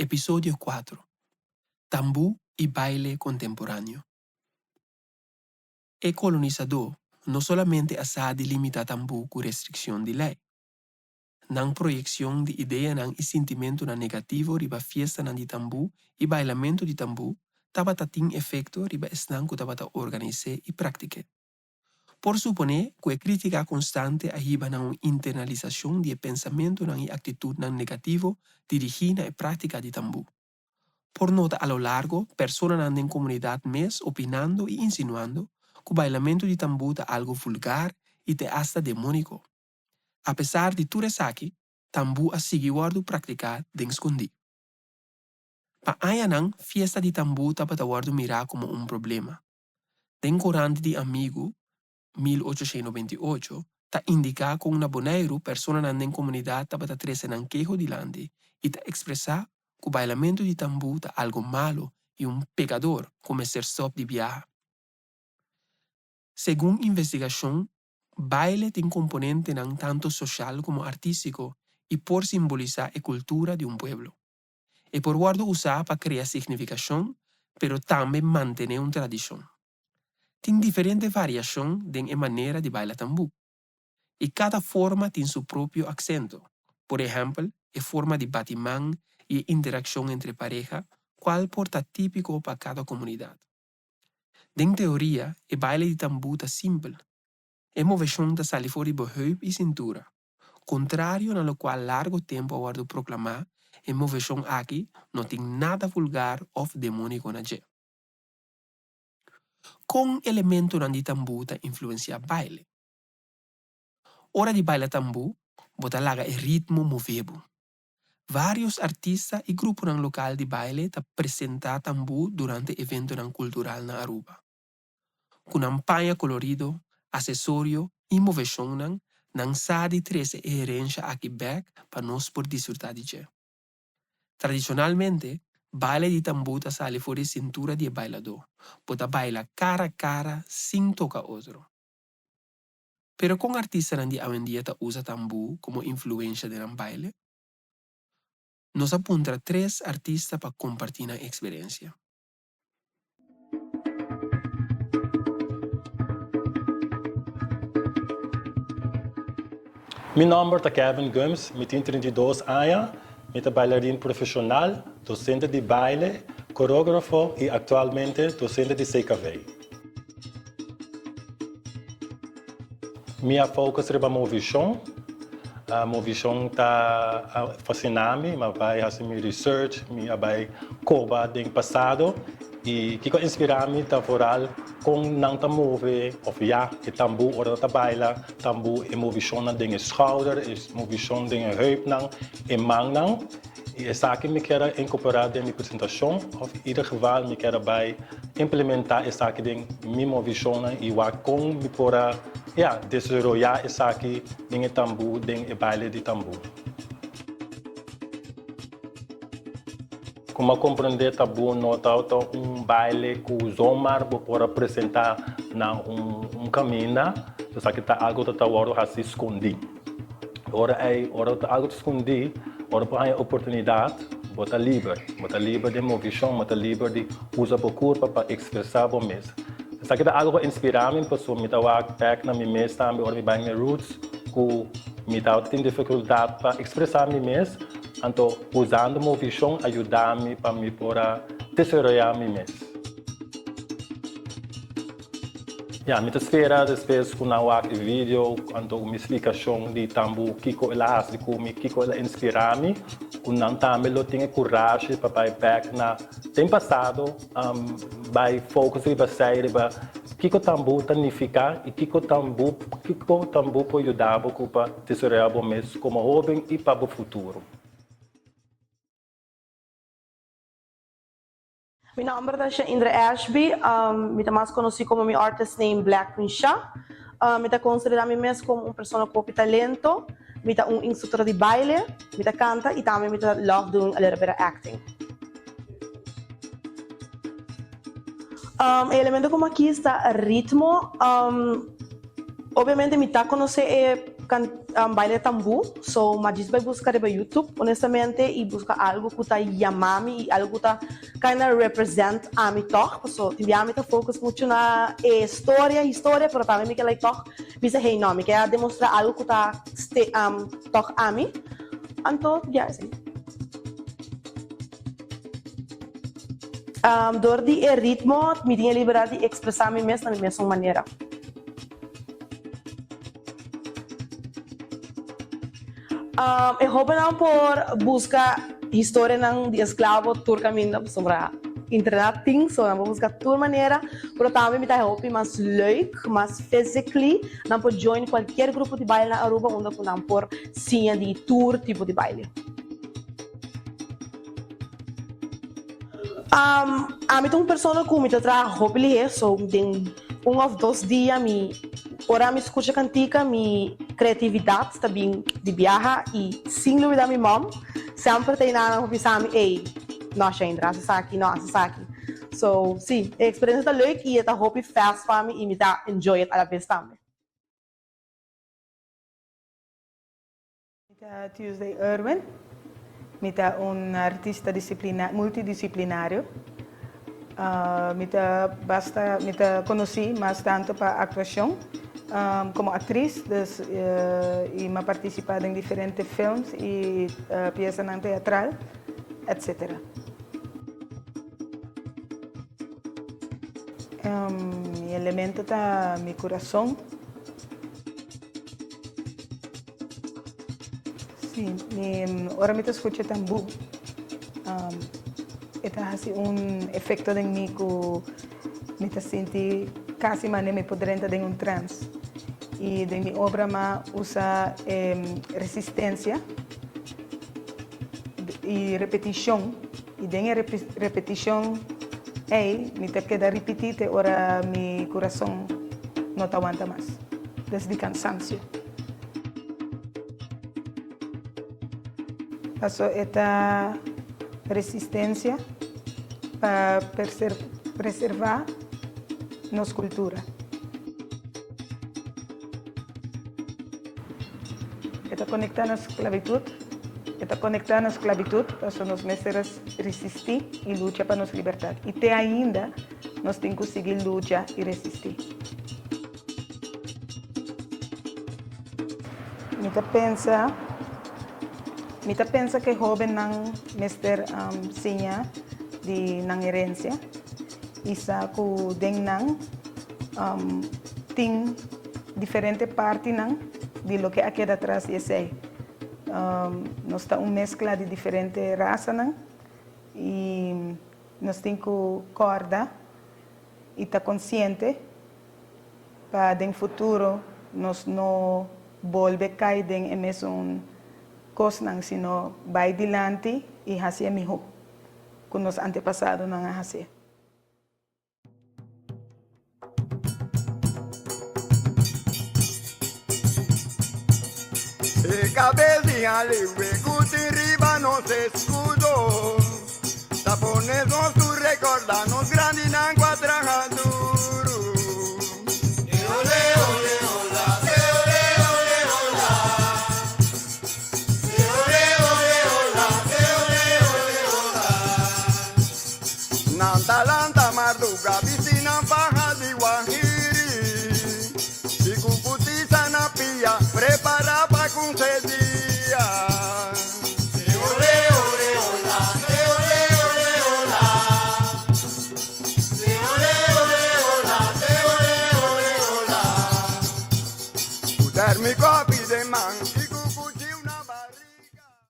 Episodio 4. Tambú y baile contemporáneo. El colonizador no solamente ha delimita tambú con restricción de ley. Nan proyección de idea nan y sentimiento nan negativo riba fiesta nan di tambú y bailamento di tambú tabata tin efecto riba esnan ku tabata organice y practique. Por suponer que crítica constante ahiba nan una internalización de pensamiento nan y actitud nan negativo dirigida y práctica di tambú. Por nota a lo largo, personas andan en comunidad mes opinando y insinuando que el bailamento de tambú es algo vulgar y te hasta demónico. A pesar de tu resaki, tambú ha seguido practicar den escondi. Pa ayanan, fiesta de tambú tapata guardo mirar como un problema. Den corante de amigo, 1898, ta indica con una boneiro persona andan en comunidad tapata trece nan quejo de lande y ta expresa que el bailamento de tambú es algo malo y un pecador como ser stop de viaje. Según investigación, baile tiene componente nan tanto social como artístico y por simbolizar la cultura de un pueblo. Y por guardo usar para crear significación, pero también mantener una tradición. Tiene diferentes variaciones de la manera de bailar tambú. Y cada forma tiene su propio acento. Por ejemplo, la forma de batimán y interacción entre pareja, cual porta típico para cada comunidad. En teoría, el baile de tambú es simple. Es movimiento de salir fuera de heup y cintura. Contrario a lo cual largo tiempo guardo proclamar, el movimiento aquí no tiene nada vulgar o demónico nadie. Con elemento de tambú influencia baile. Hora de baile tambú, bota laga el ritmo movido. Varios artistas y grupos local de baile presentan tambú durante eventos cultural na Aruba. Con ampalla colorido, accesorio y movimiento, nan sadi 13 herencia aquí back para nos por disfrutar de je. Tradicionalmente, baile de tambú sale fuera de cintura de bailador, bota baila cara a cara sin tocar otro. Pero con artistas de hoy en día usa tambú como influencia de un baile, nos apunta 3 artistas para compartir la experiencia. Meu nome é Kevin Gomes, me tenho 32 anos, sou bailarino profissional, docente de baile, coreógrafo e atualmente docente de CKV. Minha foco é a movimento. A movimento está fascinando-me, mas vai fazer minha research, minha vai coba do passado e que inspira-me a foral com não ta move, of ja, e tambú ora ta baila, tambú e movimento den schouder, e movimento den heup nang, e mang nang. E essa aqui me quero incorporar na minha apresentação, of in ieder geval me quero bij implementar essa aqui den minha movimento e wa com me pora, ja, desarrollar essa aqui den tambú, den e baile de tambú. Como compreender tabu nota baile que zomaar para apresentar na caminho, então que tá algo que tá agora se escondi. Ora tá algo escondi, ora para a oportunidade, bota livre de movimento, bota livre de usar o corpo para expressar o mesmo. Então que tá algo que inspira-me, pessoa me tá back na minha mesa também, ora me vai minha roots, que me tá tem dificuldade para expressar minha mesmo. Então, usando o movimento, ajuda-me para me poder desenvolver me mesmo. Me espera depois com o vídeo, então uma explicação de tambú, que ela faz, que ela inspira-me, e não também eu tenho coragem para ir back na tempo passado, vai focar sobre que o tambú significa e que o tambú pode ajudar para desenvolver o mesmo como jovem e para o futuro. Meu nome é Indra Ashby, eu mais conhecido como meu artist name Black Quincha. Eu considero me mesmo como uma pessoa com talento, eu instrutor de baile, eu canta e também eu love doing a little bit of acting. O elemento como aqui está ritmo, obviamente eu conheço baile tambu, so magis vai buscar no YouTube, honestamente, e busca algo que tá yamami e algo que tá kinda represent a mi toch, so tibiami tá focus muito na história, pero também me que like toch, bisa hey no, me quer demonstrar algo que tá toch a mi, anto ya assim. Door die ritmo, me tinha liberdade de expressar me mesmo na mesma maneira. Eu hoppas não por buscar história de escravo turcaminda sobre internet things, so não buscar toda maneira, mas também me dá hope mais leuk, mais physically, não por join qualquer grupo de baile na Aruba, onde não por sim de tour tipo de baile. A mim tem uma pessoa que me trabalha hobby, so tem of 2 dias ora me escuta cantica, mi criatividade está bem de viajar e sem dúvida minha mãe sempre tem na hobby sami, ei, nossa Indra, essa aqui, so sim, a experiência está leuk e esta hobby fast para mim e me dá enjoy it à la vez também. Tuesday Irwin, mita un artista multidisciplinario. Mita conocí más tanto para actuación como actriz, y me ha participado en diferentes films y piezas teatral, etc. Mi elemento está mi corazón. Sí, ahora me escucho tambú. Esta hace un efecto en mí que me siento casi me podría entrar en un trance. Y de mi obra usa resistencia y repetición. Y de la repetición, me queda repetir, ahora mi corazón no te aguanta más. Desde cansancio. Paso esta resistencia para preservar nuestra cultura. Está conectada a la esclavitud. Está conectada a la esclavitud para nos meses resistir y luchar para nuestra libertad. Y te ainda nos tenemos que seguir luchar y resistir. Me pensa que joven não mester sinha de nang herencia, isa ku deng nang ting diferente parte nang de lo que aqui atrás esse. Nós está mezcla de diferente raça nang e nós tem que corda e tá consciente para den futuro nós não volve cair den mesmo cosas, sino va adelante y hacia mejor con los antepasados no han hacer. Cabecinha libre, cuti riba nos escudo. Tapones nos tu recordanos grande nan cuadrajaduro. Talanta marduga, piscina faja de guajiri. Y cucutiza na pia, prepara pa concedía. Ole, ole, hola, ole, ole, hola. Ole, ole, hola, ole, ole, hola. Térmico pide man.